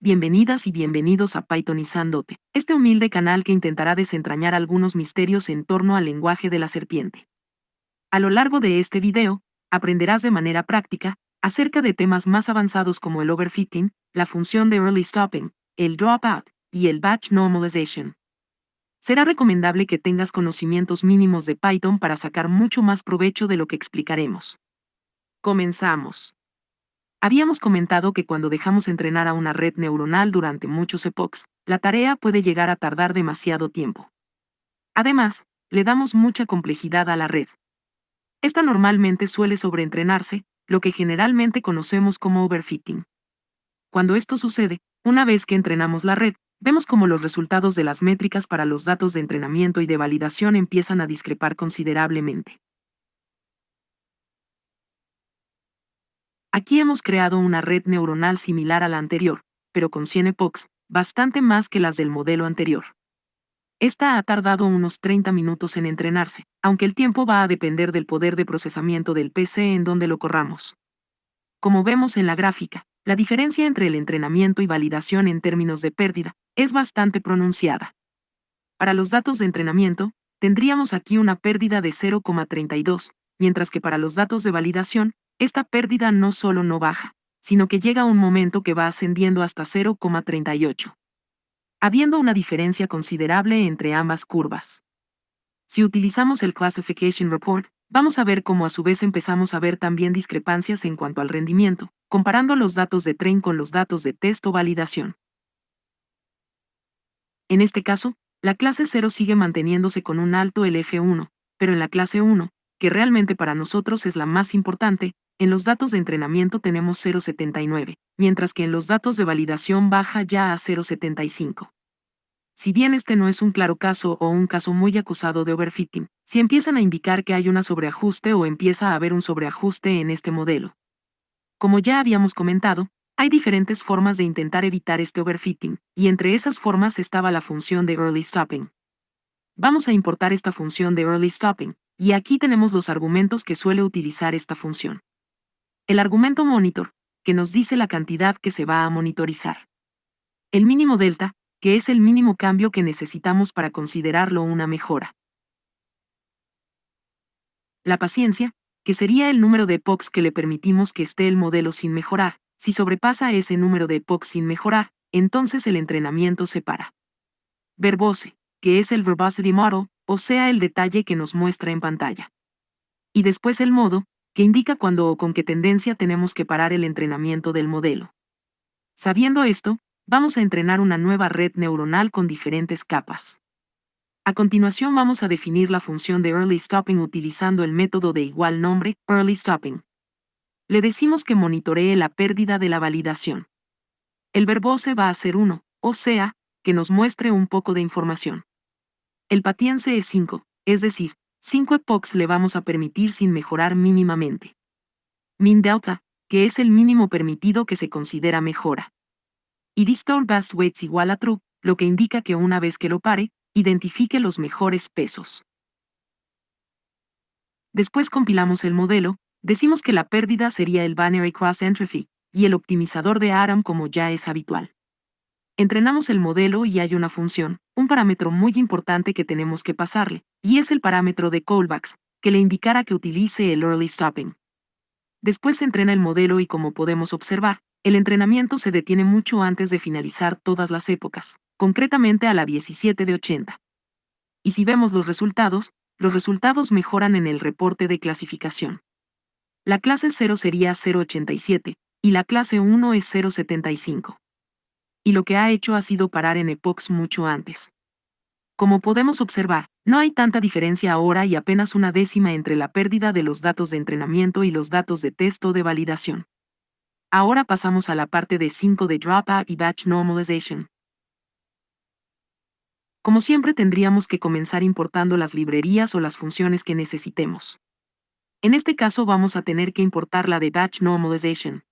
Bienvenidas y bienvenidos a Pythonizándote, este humilde canal que intentará desentrañar algunos misterios en torno al lenguaje de la serpiente. A lo largo de este video, aprenderás de manera práctica acerca de temas más avanzados como el overfitting, la función de early stopping, el dropout y el batch normalization. Será recomendable que tengas conocimientos mínimos de Python para sacar mucho más provecho de lo que explicaremos. Comenzamos. Habíamos comentado que cuando dejamos entrenar a una red neuronal durante muchos epochs, la tarea puede llegar a tardar demasiado tiempo. Además, le damos mucha complejidad a la red. Esta normalmente suele sobreentrenarse, lo que generalmente conocemos como overfitting. Cuando esto sucede, una vez que entrenamos la red, vemos cómo los resultados de las métricas para los datos de entrenamiento y de validación empiezan a discrepar considerablemente. Aquí hemos creado una red neuronal similar a la anterior, pero con 100 epochs, bastante más que las del modelo anterior. Esta ha tardado unos 30 minutos en entrenarse, aunque el tiempo va a depender del poder de procesamiento del PC en donde lo corramos. Como vemos en la gráfica, la diferencia entre el entrenamiento y validación en términos de pérdida es bastante pronunciada. Para los datos de entrenamiento, tendríamos aquí una pérdida de 0,32, mientras que para los datos de validación, esta pérdida no solo no baja, sino que llega a un momento que va ascendiendo hasta 0,38. Habiendo una diferencia considerable entre ambas curvas. Si utilizamos el Classification Report, vamos a ver cómo a su vez empezamos a ver también discrepancias en cuanto al rendimiento, comparando los datos de train con los datos de test o validación. En este caso, la clase 0 sigue manteniéndose con un alto LF1, pero en la clase 1, que realmente para nosotros es la más importante, en los datos de entrenamiento tenemos 0,79, mientras que en los datos de validación baja ya a 0,75. Si bien este no es un claro caso o un caso muy acusado de overfitting, si empiezan a indicar que hay una sobreajuste o empieza a haber un sobreajuste en este modelo. Como ya habíamos comentado, hay diferentes formas de intentar evitar este overfitting, y entre esas formas estaba la función de early stopping. Vamos a importar esta función de early stopping, y aquí tenemos los argumentos que suele utilizar esta función. El argumento monitor, que nos dice la cantidad que se va a monitorizar. El mínimo delta, que es el mínimo cambio que necesitamos para considerarlo una mejora. La paciencia, que sería el número de epochs que le permitimos que esté el modelo sin mejorar. Si sobrepasa ese número de epochs sin mejorar, entonces el entrenamiento se para. Verbose, que es el verbosity model, o sea el detalle que nos muestra en pantalla. Y después el modo, que indica cuándo o con qué tendencia tenemos que parar el entrenamiento del modelo. Sabiendo esto, vamos a entrenar una nueva red neuronal con diferentes capas. A continuación vamos a definir la función de early stopping utilizando el método de igual nombre, early stopping. Le decimos que monitoree la pérdida de la validación. El verbose va a ser 1, o sea, que nos muestre un poco de información. El patience es 5, es decir, 5 epochs le vamos a permitir sin mejorar mínimamente. Min delta, que es el mínimo permitido que se considera mejora. Y distort best weights igual a true, lo que indica que una vez que lo pare, identifique los mejores pesos. Después compilamos el modelo, decimos que la pérdida sería el binary cross entropy, y el optimizador de Aram como ya es habitual. Entrenamos el modelo y hay una función, un parámetro muy importante que tenemos que pasarle, y es el parámetro de callbacks, que le indicará que utilice el early stopping. Después se entrena el modelo y como podemos observar, el entrenamiento se detiene mucho antes de finalizar todas las épocas, concretamente a la 17 de 80. Y si vemos los resultados mejoran en el reporte de clasificación. La clase 0 sería 0,87, y la clase 1 es 0,75. Y lo que ha hecho ha sido parar en epochs mucho antes. Como podemos observar, no hay tanta diferencia ahora y apenas una décima entre la pérdida de los datos de entrenamiento y los datos de test o de validación. Ahora pasamos a la parte de 5 de dropout y batch normalization. Como siempre tendríamos que comenzar importando las librerías o las funciones que necesitemos. En este caso vamos a tener que importar la de batch normalization.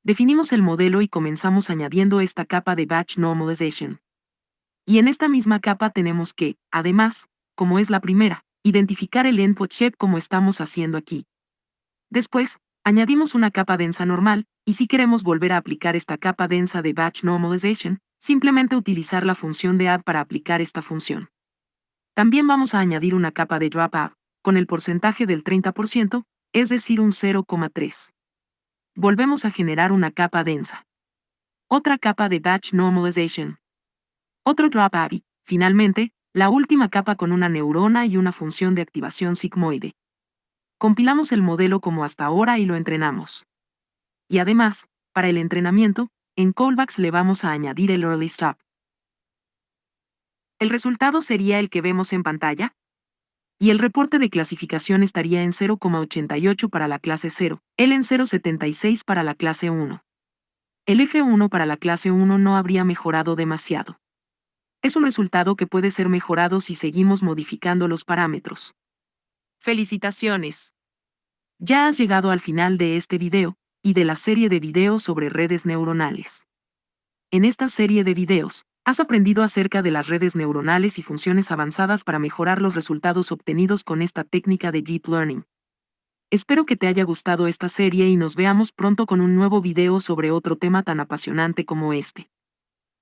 Definimos el modelo y comenzamos añadiendo esta capa de batch normalization. Y en esta misma capa tenemos que, además, como es la primera, identificar el input shape como estamos haciendo aquí. Después, Añadimos una capa densa normal, y si queremos volver a aplicar esta capa densa de Batch Normalization, simplemente utilizar la función de add para aplicar esta función. También vamos a añadir una capa de dropout, con el porcentaje del 30%, es decir, un 0,3. Volvemos a generar una capa densa. Otra capa de Batch Normalization. Otro dropout y, finalmente, la última capa con una neurona y una función de activación sigmoide. Compilamos el modelo como hasta ahora y lo entrenamos. Y además, para el entrenamiento, en callbacks le vamos a añadir el early stop. El resultado sería el que vemos en pantalla, y el reporte de clasificación estaría en 0,88 para la clase 0, el en 0,76 para la clase 1. El F1 para la clase 1 no habría mejorado demasiado. Es un resultado que puede ser mejorado si seguimos modificando los parámetros. ¡Felicitaciones! Ya has llegado al final de este video, y de la serie de videos sobre redes neuronales. En esta serie de videos, has aprendido acerca de las redes neuronales y funciones avanzadas para mejorar los resultados obtenidos con esta técnica de Deep Learning. Espero que te haya gustado esta serie y nos veamos pronto con un nuevo video sobre otro tema tan apasionante como este.